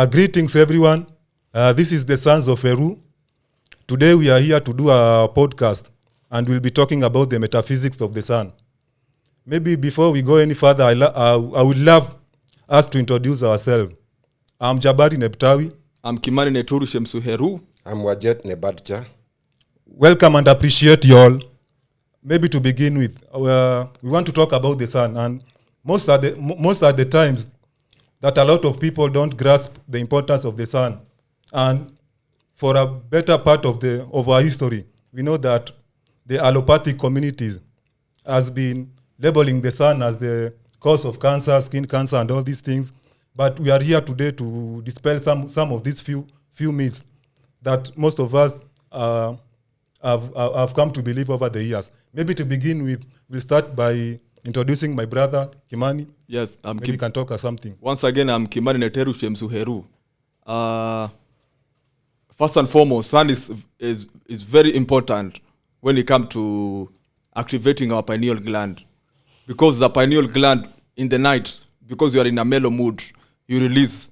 Greetings, everyone. This is the Sons of Eru. Today we are here to do a podcast, and we'll be talking about the metaphysics of the sun. Maybe before we go any further, I would love us to introduce ourselves. I'm Jabari Neptawi. I'm Kimani Neturu Shemsu Heru. I'm Wajet Nebadja. Welcome and appreciate you all. Maybe to begin with, we want to talk about the sun, and most of the times that a lot of people don't grasp the importance of the sun. And for a better part of our history, we know that the allopathic communities has been labeling the sun as the cause of cancer, skin cancer, and all these things. But we are here today to dispel some of these few myths that most of us have come to believe over the years. Maybe to begin with, we'll start by introducing my brother, Kimani. Yes, Maybe you can talk or something. Once again, I'm Kimani Neteru Shemsu Heru. First and foremost, sun is very important when it comes to activating our pineal gland. Because the pineal gland in the night, because you are in a mellow mood, you release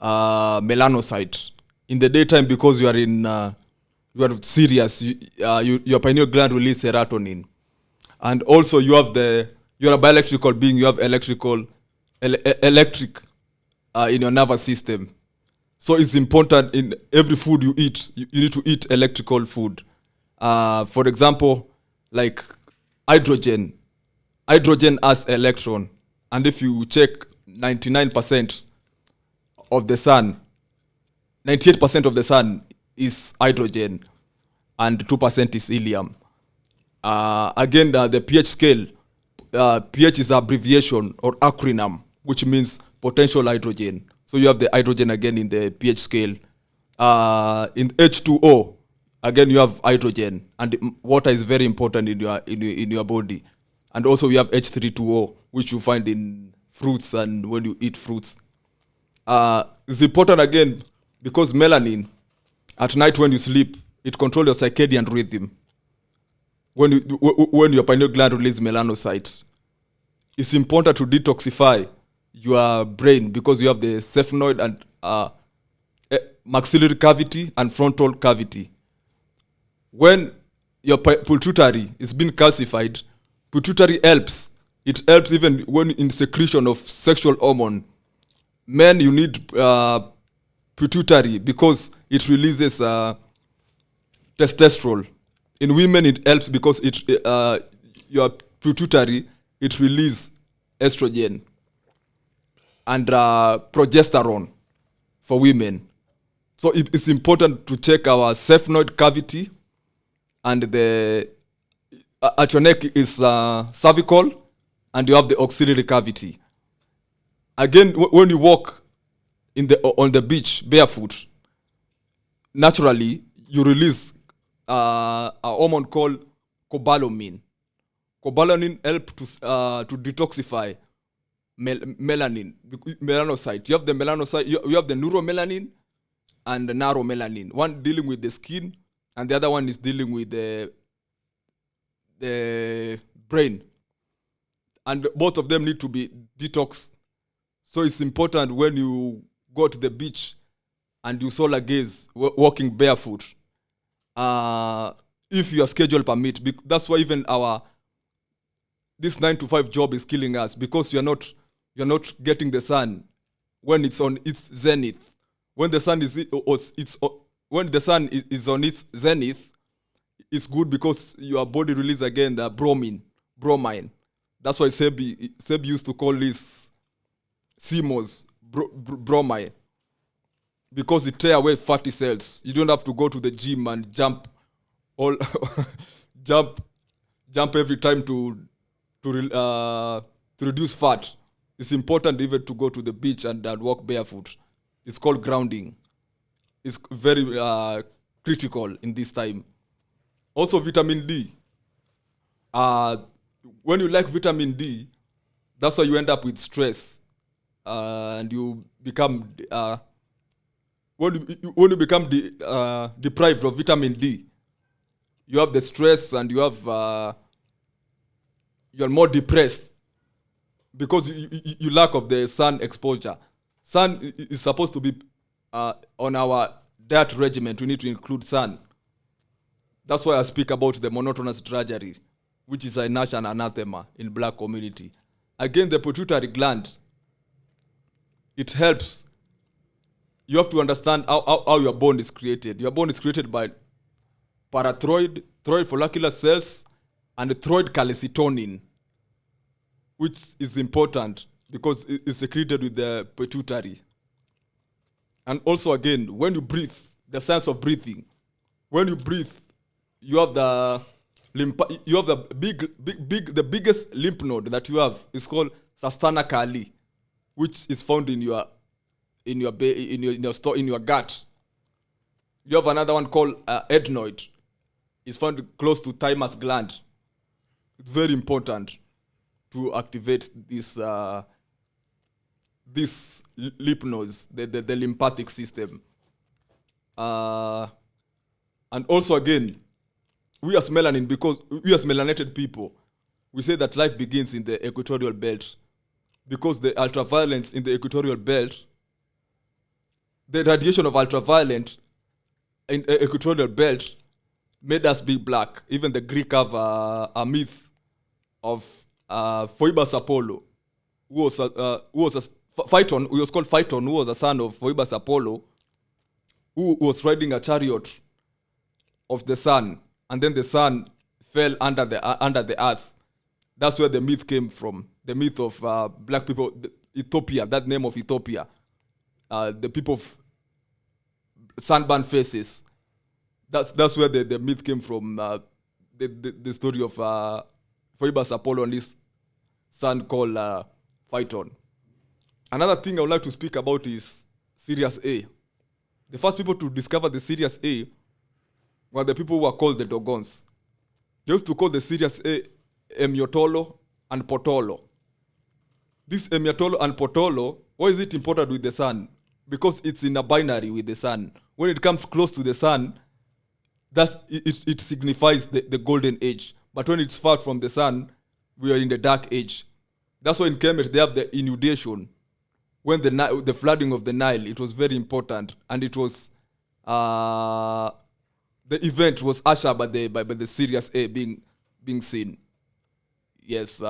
melanocytes. In the daytime, because you are serious, your pineal gland release serotonin. And also you're a bioelectrical being, you have electric in your nervous system. So it's important in every food you eat, you need to eat electrical food. For example, like hydrogen. Hydrogen has electron. And if you check 99% of the sun, 98% of the sun is hydrogen and 2% is helium. Again, the pH scale, pH is abbreviation or acronym, which means potential hydrogen. So you have the hydrogen again in the pH scale. In H2O, again you have hydrogen, and water is very important in your body. And also you have H3O, which you find in fruits and when you eat fruits. It's important again because melanin, at night when you sleep, it controls your circadian rhythm. When your pineal gland releases melanocytes, it's important to detoxify your brain because you have the sphenoid and maxillary cavity and frontal cavity. When your pituitary is being calcified, pituitary helps. It helps even when in secretion of sexual hormone. Men, you need pituitary because it releases testosterone. In women, it helps because your pituitary, it releases estrogen and progesterone for women. So it's important to check our sphenoid cavity, and at your neck is cervical, and you have the axillary cavity. Again, when you walk on the beach barefoot, naturally you release a hormone called cobalamin. Cobalamin helps to detoxify melanocyte. You have the melanocyte. You have the neuromelanin and the narromelanin. One dealing with the skin, and the other one is dealing with the brain. And both of them need to be detoxed. So it's important when you go to the beach and you solar gaze walking barefoot. If your schedule permit, that's why even this 9 to 5 job is killing us, because you're not getting the sun when it's on its zenith. When the sun is on its zenith, it's good because your body releases again the bromine. That's why Sebi used to call this CMOS, bromine, because it tears away fatty cells. You don't have to go to the gym and jump every time to reduce fat. It's important even to go to the beach and walk barefoot. It's called grounding. It's very critical in this time. Also, vitamin D. When you lack vitamin D, that's why you end up with stress, and you become when you become deprived of vitamin D, you have the stress and you are more depressed because you lack of the sun exposure. Sun is supposed to be on our diet regimen, we need to include sun. That's why I speak about the monotonous drudgery, which is a national anathema in black community. Again, the pituitary gland, it helps. You have to understand how your bone is created. Your bone is created by parathyroid, thyroid follicular cells, and thyroid calcitonin, which is important because it's secreted with the pituitary. And also, again, when you breathe, the sense of breathing, when you breathe, you have the the biggest lymph node that you have is called Sastana Kali, which is found in your gut. You have another one called adenoid. It's found close to thymus gland. It's very important to activate these lymph nodes, the lymphatic system. And also, again, we as melanin, because we as melanated people, we say that life begins in the equatorial belt, because the ultraviolence in the equatorial belt, the radiation of ultraviolet in the equatorial belt made us be black. Even the Greek have a myth of Phoebus Apollo, who was Phaeton, who was called Phaeton, who was a son of Phoebus Apollo, who was riding a chariot of the sun, and then the sun fell under the earth. That's where the myth came from. The myth of black people, Ethiopia, that name of Ethiopia, the people of sunburned faces. That's where the myth came from. The story of Phoebus Apollo and his son called Phaeton. Another thing I would like to speak about is Sirius A. The first people to discover the Sirius A were the people who were called the Dogons. They used to call the Sirius A Emiotolo and Potolo. This Emiotolo and Potolo, why is it important with the sun? Because it's in a binary with the sun. When it comes close to the sun, it signifies the golden age. But when it's far from the sun, we are in the dark age. That's why in Kemet they have the inundation. When the flooding of the Nile, it was very important, and it was the event was ushered by the Sirius A being seen. Yes.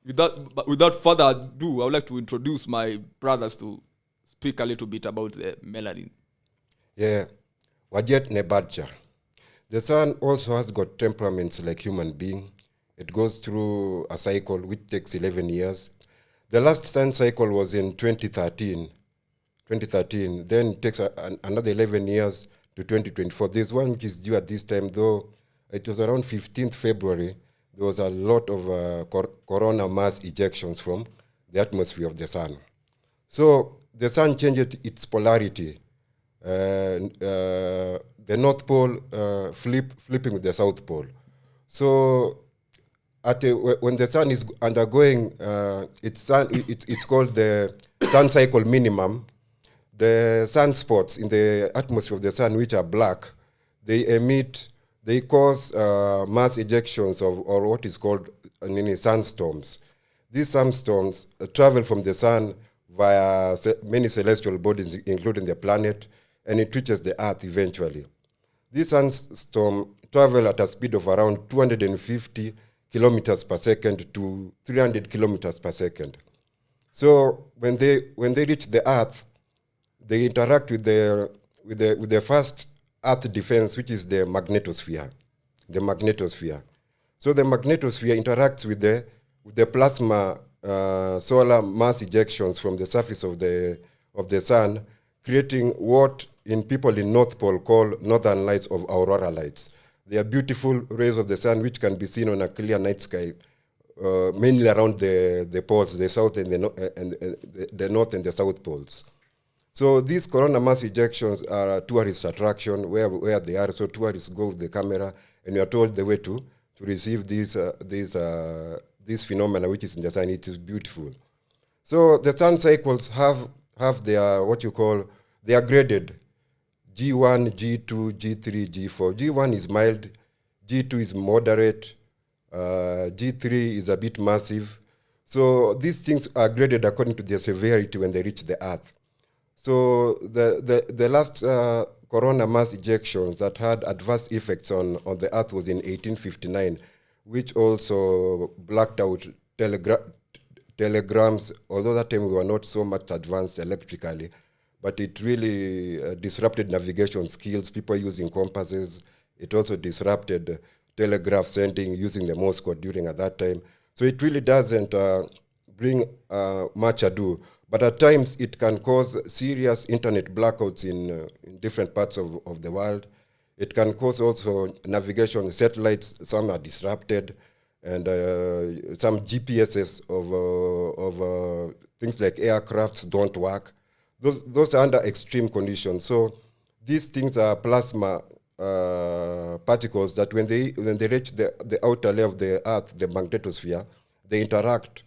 Without further ado, I would like to introduce my brothers to speak a little bit about the melanin. Yeah, Wajet Nebadja. The sun also has got temperaments like human being. It goes through a cycle which takes 11 years. The last sun cycle was in 2013. Then it takes another 11 years to 2024. There's one which is due at this time, though it was around 15th February. There was a lot of corona mass ejections from the atmosphere of the sun. So the sun changed its polarity. The North Pole flipping with the South Pole. So when the sun is undergoing it's called the sun cycle minimum. The sunspots in the atmosphere of the sun, which are black, they cause mass ejections or what is called sunstorms. These sunstorms travel from the sun via many celestial bodies, including the planet, and it reaches the earth eventually. These sunstorms travel at a speed of around 250 kilometers per second to 300 kilometers per second. So when they reach the earth, they interact with the first earth defense, which is the magnetosphere. So the magnetosphere interacts with the plasma solar mass ejections from the surface of the sun, creating what in people in North Pole call northern lights of aurora lights. They are beautiful rays of the sun which can be seen on a clear night sky, mainly around the poles, the south and the north and the south poles. So these corona mass ejections are a tourist attraction where they are. So tourists go with the camera, and you are told the way to receive these phenomena which is in the sun. It is beautiful. So the sun cycles have their they are graded: G1, G2, G3, G4. G1 is mild, G2 is moderate, G3 is a bit massive. So these things are graded according to their severity when they reach the earth. So the last corona mass ejections that had adverse effects on the Earth was in 1859, which also blacked out telegrams, although that time we were not so much advanced electrically, but it really disrupted navigation skills, people using compasses. It also disrupted telegraph sending using the Morse code during at that time. So it really doesn't bring much ado. But at times it can cause serious internet blackouts in different parts of the world. It can cause also navigation satellites, some are disrupted, and some GPSs of things like aircrafts don't work. Those are under extreme conditions. So these things are plasma particles that when they reach the outer layer of the Earth, the magnetosphere, they interact,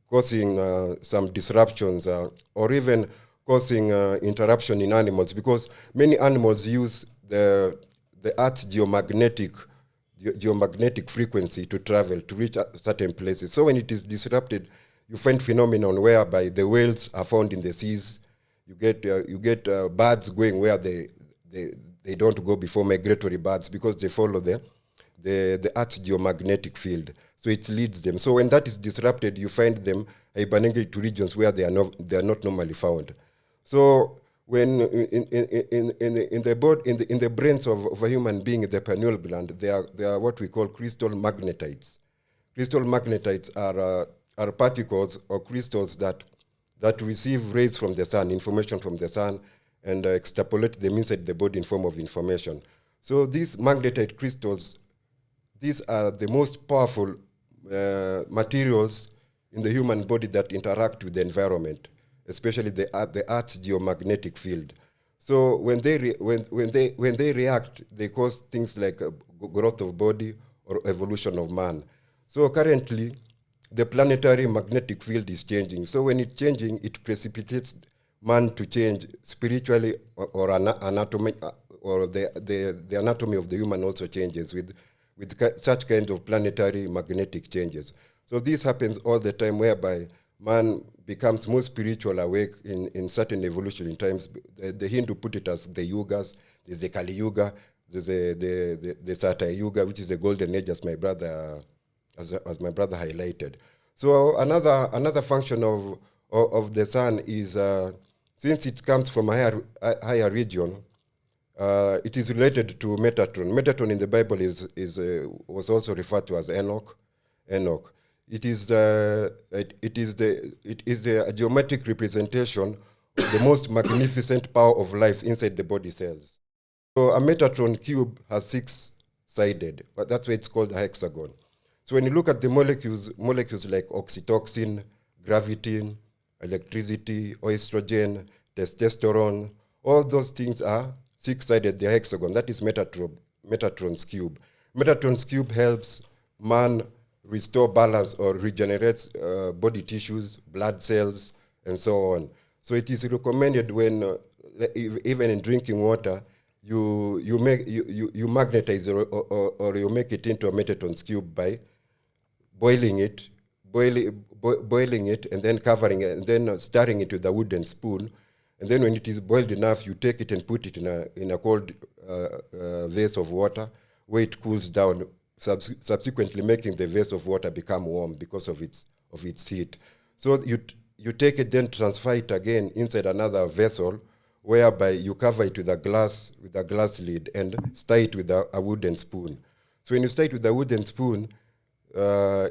causing some disruptions or even causing interruption in animals, because many animals use the Earth's geomagnetic frequency to travel, to reach certain places. So when it is disrupted, you find phenomenon whereby the whales are found in the seas. You get birds going where they don't go before, migratory birds, because they follow the Earth's geomagnetic field. So it leads them. So when that is disrupted, you find them hibernating to regions where they are not normally found. So when in the brains of a human being, the pineal gland, they are what we call crystal magnetites. Crystal magnetites are particles or crystals that receive rays from the sun, information from the sun, and extrapolate them inside the body in form of information. So these magnetite crystals, these are the most powerful materials in the human body that interact with the environment, especially the Earth's geomagnetic field. So when they react, they cause things like growth of body or evolution of man. So currently, the planetary magnetic field is changing. So when it's changing, it precipitates man to change spiritually, or anatomy, or the anatomy of the human also changes with such kind of planetary magnetic changes. So this happens all the time, whereby man becomes more spiritual awake in certain evolutionary times. The Hindu put it as the yugas. There's the Kali Yuga, there's the Satya Yuga, which is the golden age, as my brother highlighted. So another function of the sun is, since it comes from a higher region, it is related to Metatron. Metatron in the Bible was also referred to as Enoch. It is a geometric representation of the most magnificent power of life inside the body cells. So a Metatron cube has 6-sided, but that's why it's called a hexagon. So when you look at the molecules like oxytocin, gravitin, electricity, estrogen, testosterone, all those things are 6-sided, they're hexagon. That is Metatron's cube. Metatron's cube helps man restore balance or regenerates body tissues, blood cells, and so on. So it is recommended when, even in drinking water, you magnetize or you make it into a Metatron's cube by boiling it, and then covering it, and then stirring it with a wooden spoon. And then when it is boiled enough, you take it and put it in a cold vase of water, where it cools down, subsequently making the vase of water become warm because of its heat. So you take it, then transfer it again inside another vessel, whereby you cover it with a glass lid and stir it with a wooden spoon. So when you stir it with a wooden spoon,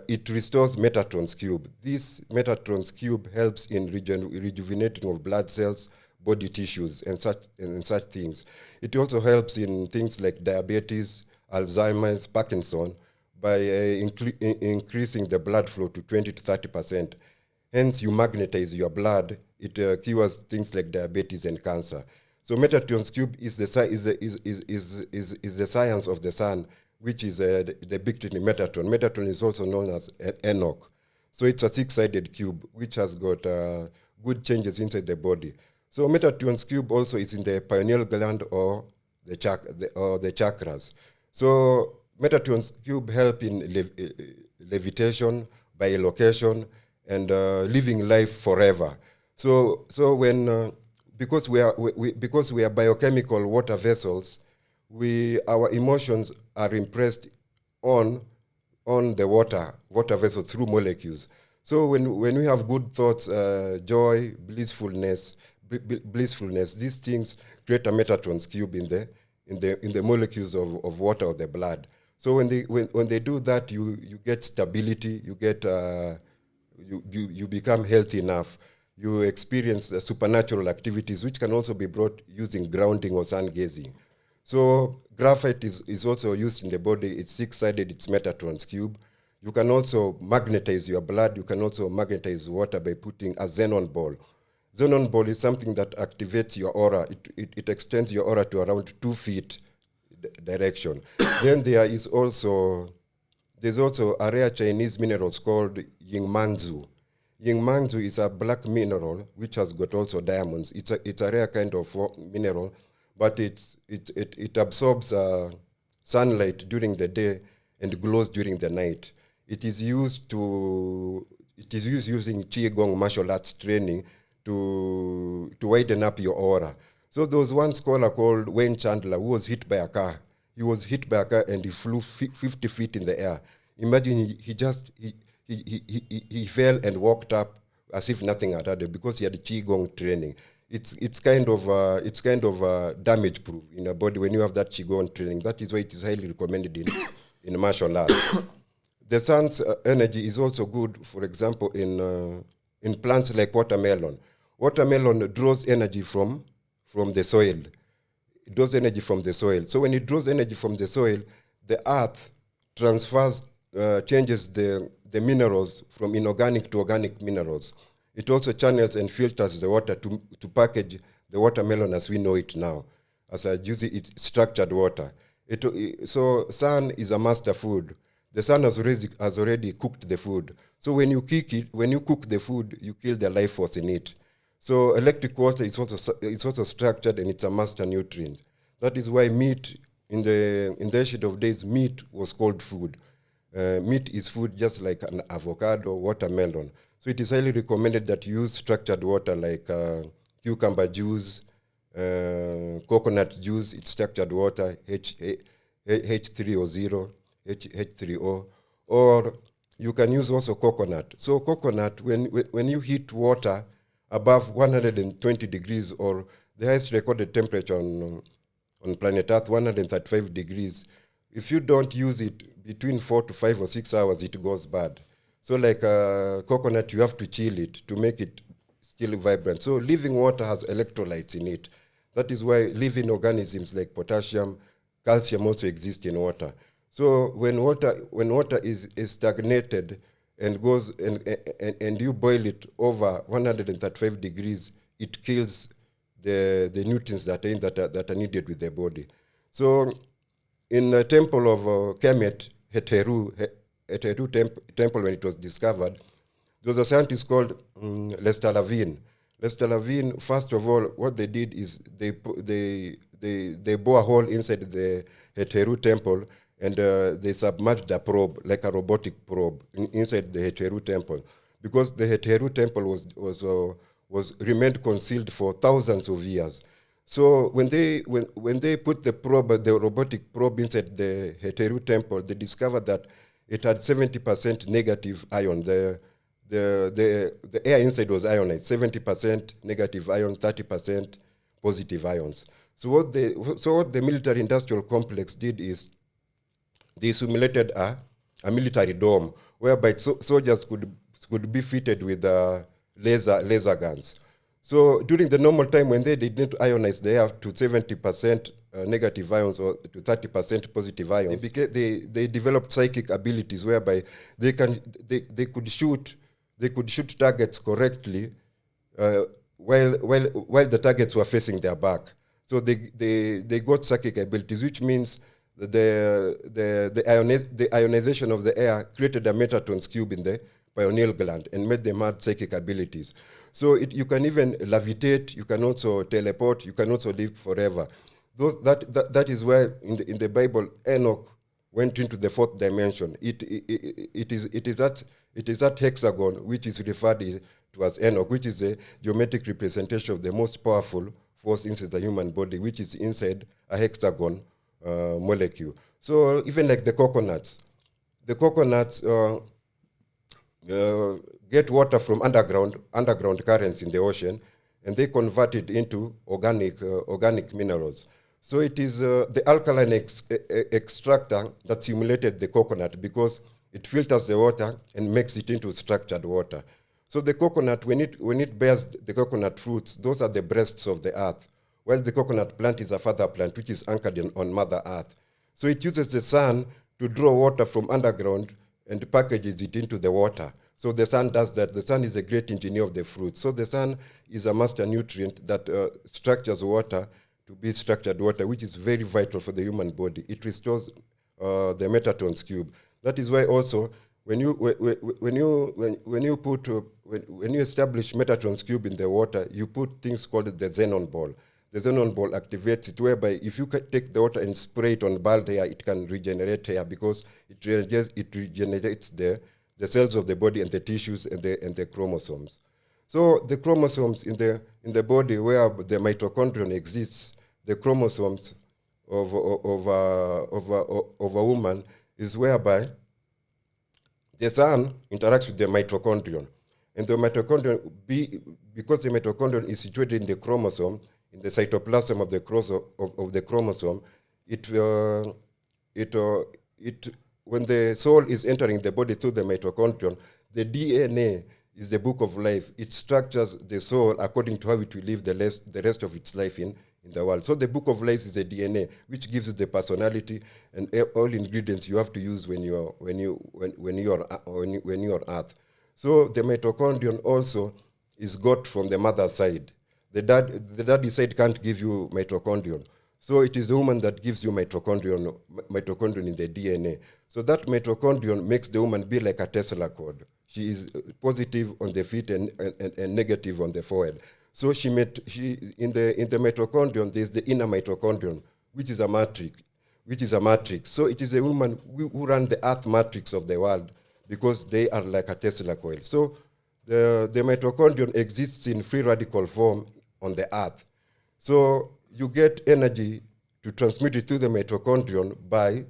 it restores Metatron's cube. This Metatron's cube helps in rejuvenating of blood cells, body tissues, and such things. It also helps in things like diabetes, Alzheimer's, Parkinson, by increasing the blood flow to 20 to 30%. Hence, you magnetize your blood. It cures things like diabetes and cancer. So Metatron's cube is the science of the sun, which is depicted in Metatron. Metatron is also known as Enoch. So it's a 6-sided cube, which has got good changes inside the body. So Metatron's cube also is in the pineal gland or the chakras. So Metatron's cube help in levitation, bilocation, and living life forever. So when because because we are biochemical water vessels, our emotions are impressed on the water vessel through molecules. So when we have good thoughts, joy, blissfulness, these things create a Metatron's cube in the molecules of water or the blood. So when they do that, you get stability, you get you become healthy enough. You experience supernatural activities, which can also be brought using grounding or sun gazing. So graphite is also used in the body. It's six-sided, it's Metatron's cube. You can also magnetize your blood. You can also magnetize water by putting a xenon ball. Xenon ball is something that activates your aura. It extends your aura to around 2 feet direction. Then there's also a rare Chinese mineral called yingmangzu. Yingmangzu is a black mineral which has got also diamonds. It's a rare kind of mineral, but it absorbs sunlight during the day and glows during the night. It is used using Qigong martial arts training to widen up your aura. So there was one scholar called Wayne Chandler who was hit by a car. He was hit by a car and he flew 50 feet in the air. Imagine he fell and walked up as if nothing had happened because he had Qigong training. It's kind of damage proof in a body when you have that Qigong training. That is why it is highly recommended in martial arts. The sun's energy is also good, for example, in plants like watermelon. Watermelon draws energy from the soil. It draws energy from the soil. So when it draws energy from the soil, the earth changes the minerals from inorganic to organic minerals. It also channels and filters the water to package the watermelon as we know it now, as it's structured water. So sun is a master food. The sun has already cooked the food. So when you cook the food, you kill the life force in it. So electric water is also structured and it's a master nutrient. That is why meat in the ancient of days, meat was called food. Meat is food just like an avocado, watermelon. So it is highly recommended that you use structured water like cucumber juice, coconut juice. It's structured water, H3O, H3O, or you can use also coconut. So coconut, when you heat water above 120 degrees, or the highest recorded temperature on planet Earth, 135 degrees, if you don't use it between 4 to 5 or 6 hours, it goes bad. So like coconut, you have to chill it to make it still vibrant. So living water has electrolytes in it. That is why living organisms like potassium, calcium also exist in water. So when water is stagnated and goes and you boil it over 135 degrees, it kills the nutrients that are needed with the body. So in the temple of Kemet, Heteru temple, when it was discovered, there was a scientist called Lester Lavin. Lester Lavin, first of all, what they did is they bore a hole inside the Heteru temple, and they submerged a probe, like a robotic probe, inside the Heteru temple, because the Heteru temple was remained concealed for thousands of years. So when they put the robotic probe inside the Heteru temple, they discovered that it had 70% negative ion. The air inside was ionized, 70% negative ion, 30% positive ions. So what the military industrial complex did is they simulated a military dome whereby soldiers could be fitted with laser guns. So during the normal time when they did not ionize the air to 70% negative ions or to 30% positive ions, they developed psychic abilities whereby they could shoot targets correctly while the targets were facing their back. So they got psychic abilities, which means the ionization of the air created a Metatron's cube in the pineal gland and made them have psychic abilities. So you can even levitate, you can also teleport, you can also live forever. That is why in the Bible, Enoch went into the fourth dimension. It is It is that hexagon which is referred to as Enoch, which is a geometric representation of the most powerful force inside the human body, which is inside a hexagon molecule. So even like the coconuts get water from underground currents in the ocean, and they convert it into organic minerals. So it is the alkaline extractor that simulated the coconut, because it filters the water and makes it into structured water. So the coconut, when it bears the coconut fruits, those are the breasts of the earth, while the coconut plant is a father plant which is anchored on Mother Earth. So it uses the sun to draw water from underground and packages it into the water. So the sun does that. The sun is a great engineer of the fruit. So the sun is a master nutrient that structures water to be structured water, which is very vital for the human body. It restores the metatons cube. That is why also when you establish metatons cube in the water, you put things called the xenon ball. The xenon ball activates it, whereby if you take the water and spray it on bald hair, it can regenerate hair, because it regenerates the cells of the body and the tissues and the chromosomes. So the chromosomes in the body where the mitochondrion exists, the chromosomes of a woman is whereby the sun interacts with the mitochondrion. And the mitochondrion, because the mitochondrion is situated in the chromosome, in the cytoplasm of the chromosome, when the soul is entering the body through the mitochondrion, the DNA is the book of life. It structures the soul according to how it will live the rest of its life in the world. So the book of life is the DNA, which gives you the personality and all ingredients you have to use when you're Earth. So the mitochondrion also is got from the mother's side. The daddy side can't give you mitochondrion. So it is the woman that gives you mitochondrion in the DNA. So that mitochondrion makes the woman be like a Tesla cord. She is positive on the feet and negative on the forehead. So in the mitochondrion, there's the inner mitochondrion, which is a matrix. So it is a woman who runs the earth matrix of the world, because they are like a Tesla coil. So the mitochondrion exists in free radical form on the earth. So you get energy to transmit it through the mitochondrion by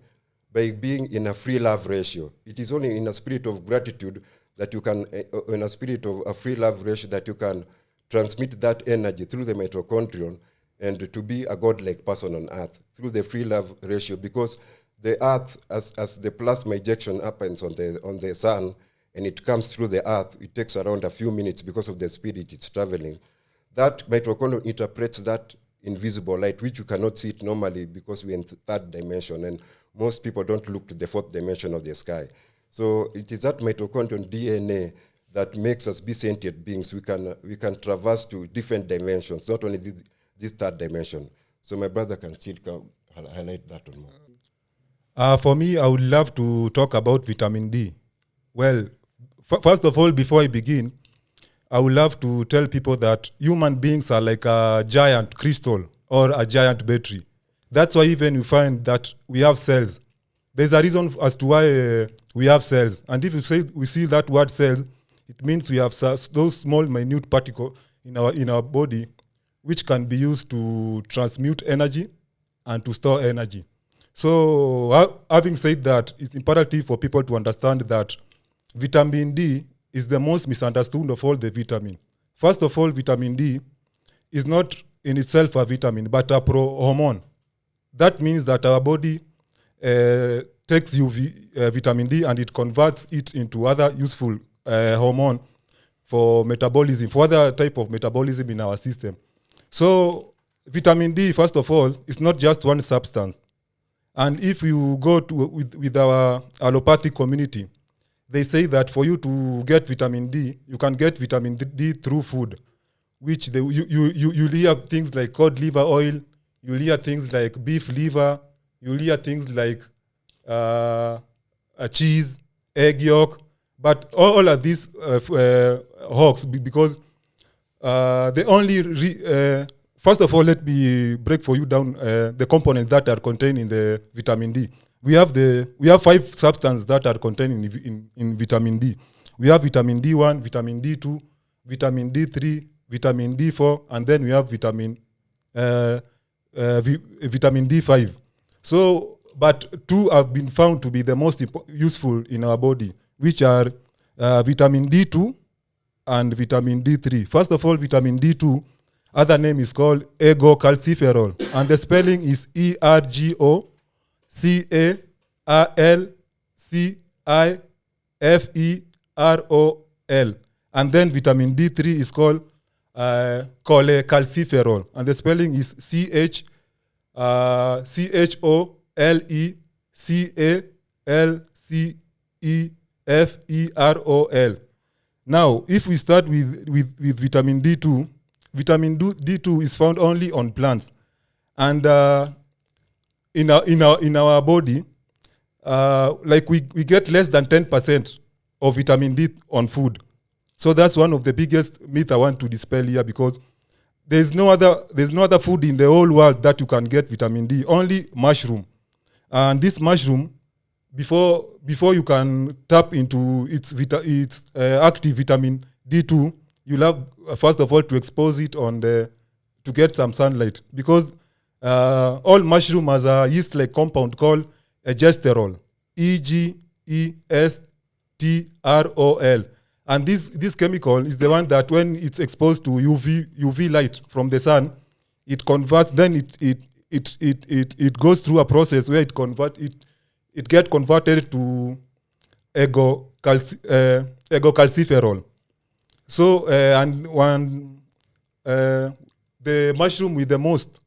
being in a free love ratio. It is only in a spirit of gratitude that you can, in a spirit of a free love ratio, that you can transmit that energy through the mitochondrion and to be a godlike person on earth through the free love ratio, because the earth, as the plasma ejection happens on the sun and it comes through the earth, it takes around a few minutes because of the speed it's traveling. That mitochondrion interprets that invisible light, which you cannot see it normally because we're in the third dimension, and most people don't look to the fourth dimension of the sky. So it is that mitochondrion DNA that makes us be sentient beings. We can traverse to different dimensions, not only this third dimension. So my brother can still highlight that one more. For me, I would love to talk about vitamin D. Well, first of all, before I begin, I would love to tell people that human beings are like a giant crystal or a giant battery. That's why even you find that we have cells. There's a reason as to why we have cells. And if we see that word cells, it means we have those small, minute particles in our body, which can be used to transmute energy and to store energy. So having said that, it's imperative for people to understand that vitamin D is the most misunderstood of all the vitamins. First of all, vitamin D is not in itself a vitamin, but a pro-hormone. That means that our body takes vitamin D and it converts it into other useful hormone for metabolism, for other type of metabolism in our system. So vitamin D, first of all, is not just one substance. And if you go with our allopathic community, they say that for you to get vitamin D, you can get vitamin D through food, which you hear things like cod liver oil, you hear things like beef liver, you hear things like cheese, egg yolk, but all of these hoax, because they only first of all, let me break for you down the components that are contained in the vitamin D. We have 5 substances that are contained in vitamin D. We have vitamin D1, vitamin D2, vitamin D3, vitamin D4, and then we have vitamin D5. So, but two have been found to be the most useful in our body, which are vitamin D2 and vitamin D3. First of all, vitamin D2, other name is called ergocalciferol, and the spelling is ERGOCALCIFEROL. And then vitamin D3 is called cholecalciferol, and the spelling is CHOLECALCEFEROL. Now, if we start with vitamin D2, vitamin D2 is found only on plants, and in our body, like we get less than 10% of vitamin D on food. So that's one of the biggest myth I want to dispel here, because there's no other food in the whole world that you can get vitamin D. Only mushroom, and this mushroom, before you can tap into its active vitamin D2, you'll have first of all to expose it to get some sunlight, because all mushroom has a yeast-like compound called egesterol, EGESTROL, and this chemical is the one that when it's exposed to UV light from the sun, it converts. Then it goes through a process where it gets converted to ergocalciferol. So and one the mushroom with the most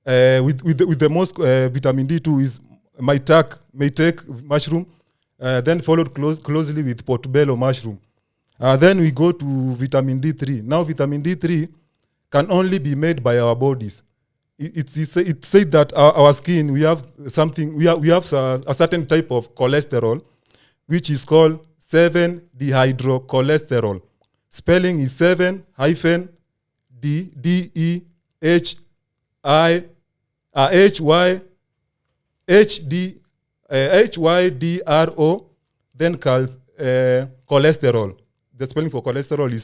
with the most vitamin D2 is maitake mushroom, then followed closely with portobello mushroom. Then we go to vitamin D3. Now vitamin D3 can only be made by our bodies. It's said that our skin, we have a certain type of cholesterol, which is called 7-dehydrocholesterol. Spelling is 7-HYDRO, then cholesterol. The spelling for cholesterol is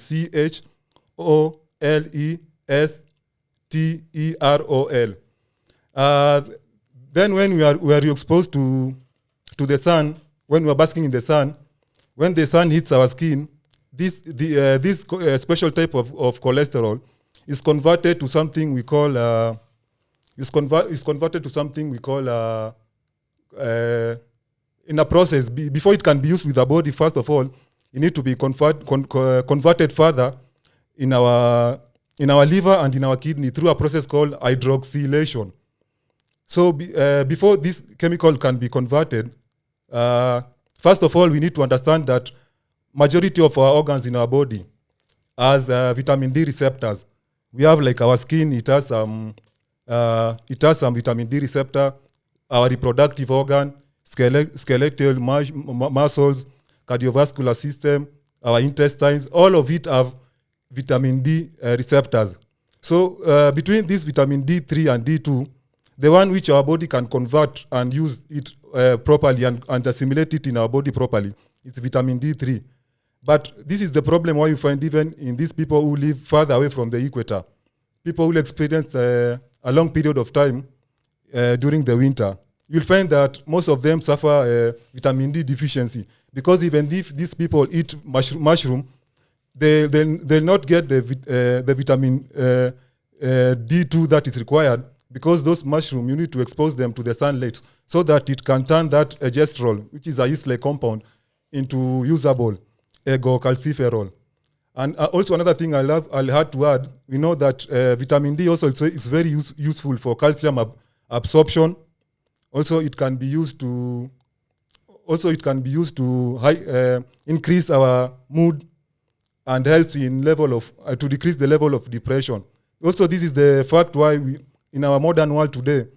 CHOLESTEROL. Then when we are exposed to the sun, when we are basking in the sun, when the sun hits our skin, this special type of cholesterol is converted to something we call in a process. Before it can be used with the body, first of all, it need to be converted further in our liver and in our kidney through a process called hydroxylation. So before this chemical can be converted, first of all, we need to understand that majority of our organs in our body has vitamin D receptors. We have like our skin; it has some vitamin D receptor. Our reproductive organ, skeletal muscles, cardiovascular system, our intestines, all of it have vitamin D receptors. So between this vitamin D3 and D2, the one which our body can convert and use it properly and assimilate it in our body properly, it's vitamin D3. But this is the problem why you find even in these people who live further away from the equator, people who experience a long period of time during the winter, you'll find that most of them suffer vitamin D deficiency, because even if these people eat mushroom, they'll not get the vitamin D2 that is required, because those mushroom, you need to expose them to the sunlight so that it can turn that egesterol, which is a yeast-like compound, into usable ergocalciferol. And also another thing I'll have to add, we know that vitamin D also is very useful for calcium absorption. Also, it can be used to increase our mood and helps in to decrease the level of depression. Also, this is the fact why in our modern world today,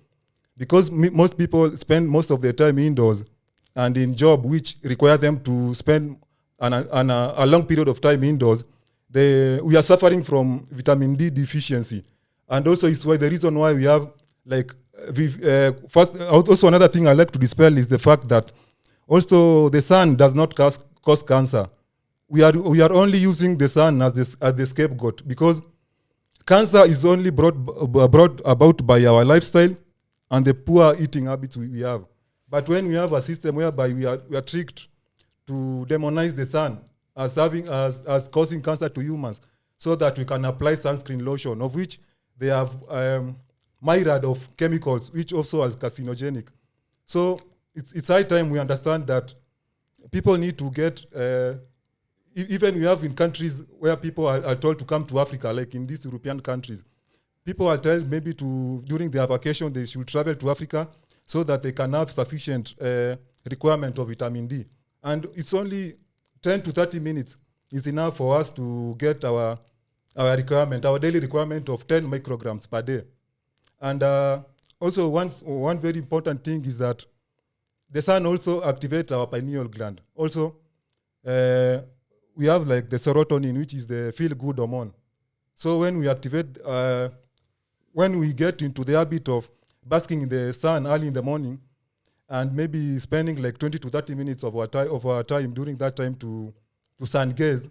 because most people spend most of their time indoors and in job which require them to spend a long period of time indoors, we are suffering from vitamin D deficiency. And also it's the reason why we have also another thing I like to dispel is the fact that also the sun does not cause cancer. we are only using the sun as the scapegoat, because cancer is only brought about by our lifestyle and the poor eating habits we have. But when we have a system whereby we are tricked to demonize the sun as as causing cancer to humans, so that we can apply sunscreen lotion, of which they have myriad of chemicals which also are carcinogenic. So it's high time we understand that people need to get even we have in countries where people are told to come to Africa, like in these European countries, people are told maybe during their vacation they should travel to Africa so that they can have sufficient requirement of vitamin D. And it's only 10 to 30 minutes is enough for us to get our requirement, our daily requirement of 10 micrograms per day. And also one very important thing is that the sun also activates our pineal gland. Also, we have like the serotonin, which is the feel-good hormone. So when we activate, when we get into the habit of basking in the sun early in the morning, and maybe spending like 20 to 30 minutes of our time during that time to sun gaze,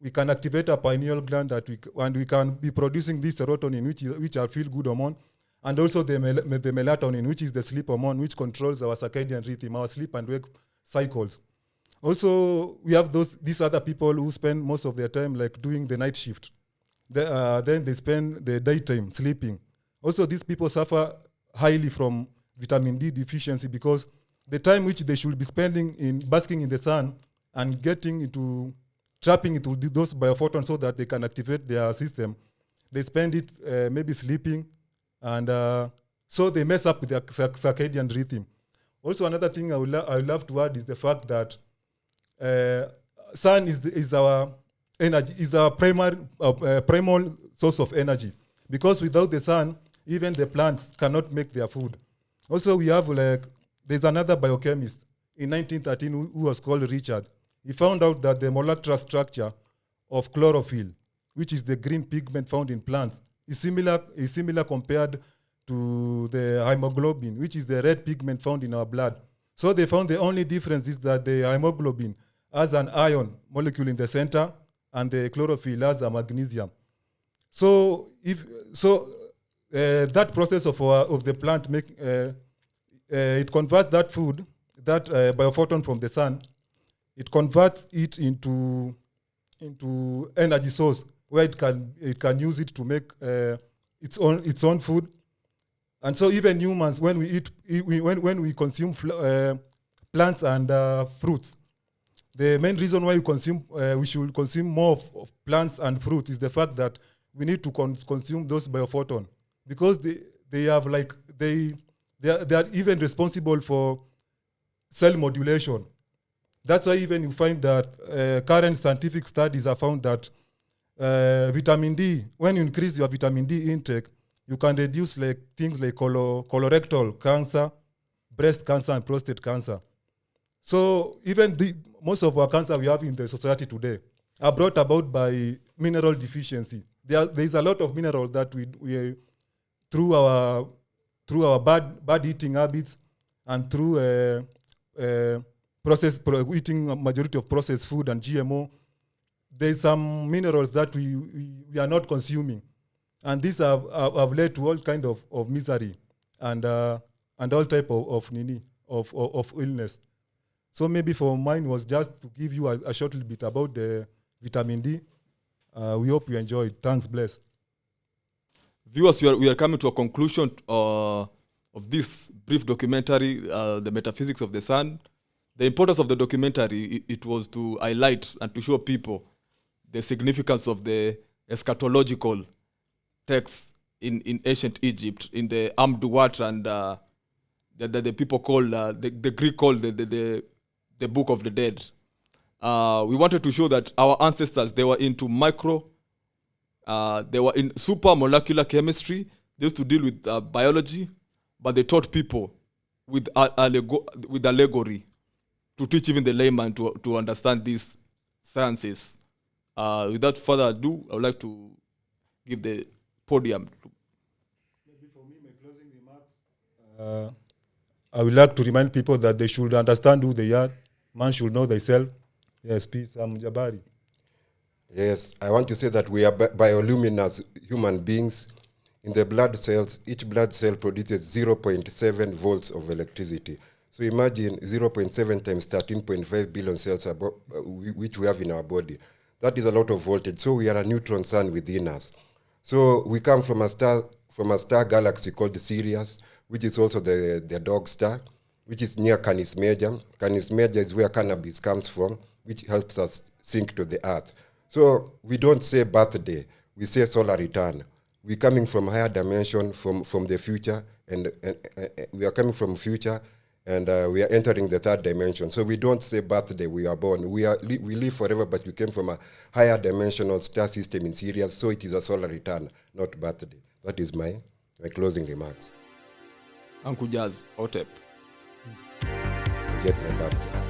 we can activate our pineal gland and we can be producing this serotonin, which are feel-good hormone, and also the melatonin, which is the sleep hormone, which controls our circadian rhythm, our sleep and wake cycles. Also, we have these other people who spend most of their time like doing the night shift. Then they spend the daytime sleeping. Also, these people suffer highly from vitamin D deficiency, because the time which they should be spending in basking in the sun and trapping into those biophotons so that they can activate their system, they spend it maybe sleeping, and so they mess up with their circadian rhythm. Also, another thing I would love to add is the fact that sun is our energy, is our primal source of energy. Because without the sun, even the plants cannot make their food. Also, we have there's another biochemist in 1913 who was called Richard. He found out that the molecular structure of chlorophyll, which is the green pigment found in plants, is similar compared to the hemoglobin, which is the red pigment found in our blood. So they found the only difference is that the hemoglobin has an iron molecule in the center, and the chlorophyll has a magnesium. So that process of the plant it converts that food, that biophoton from the sun, it converts it into energy source, where it can use it to make its own food. And so even humans, when we consume plants and fruits, the main reason why we should consume more of plants and fruits is the fact that we need to consume those biophoton, because they are even responsible for cell modulation. That's why even you find that current scientific studies have found that vitamin D, when you increase your vitamin D intake, you can reduce like things like colorectal cancer, breast cancer, and prostate cancer. So even most of our cancer we have in the society today are brought about by mineral deficiency. There is a lot of minerals that we through our bad eating habits and through eating a majority of processed food and GMO, there's some minerals that we are not consuming, and these have led to all kind of misery and all type of illness. So maybe for mine was just to give you a short little bit about the vitamin D. We hope you enjoyed. Thanks, bless. Viewers, we are coming to a conclusion of this brief documentary, The Metaphysics of the Sun. The importance of the documentary, it was to highlight and to show people the significance of the eschatological texts in ancient Egypt, in the Amduat, and the people call, the Greek called the Book of the Dead. We wanted to show that our ancestors, they were into they were in super molecular chemistry. They used to deal with biology, but they taught people with allegory to teach even the layman to understand these sciences. Without further ado, I would like to give the podium. Maybe for me, my closing remarks, I would like to remind people that they should understand who they are. Man should know themselves. Yes, peace. Jabari. Yes, I want to say that we are bioluminous human beings. In the blood cells, each blood cell produces 0.7 volts of electricity. So imagine 0.7 times 13.5 billion cells which we have in our body. That is a lot of voltage. So we are a neutron sun within us. So we come from a star galaxy called Sirius, which is also the dog star, which is near Canis Major. Canis Major is where cannabis comes from, which helps us sink to the earth. So we don't say birthday, we say solar return. We're coming from higher dimension, from the future, and we are coming from future, and we are entering the third dimension. So we don't say birthday, we are born. We live forever, but we came from a higher dimensional star system in Sirius, so it is a solar return, not birthday. That is my closing remarks. Uncle Jazz, Otep. Get my birthday.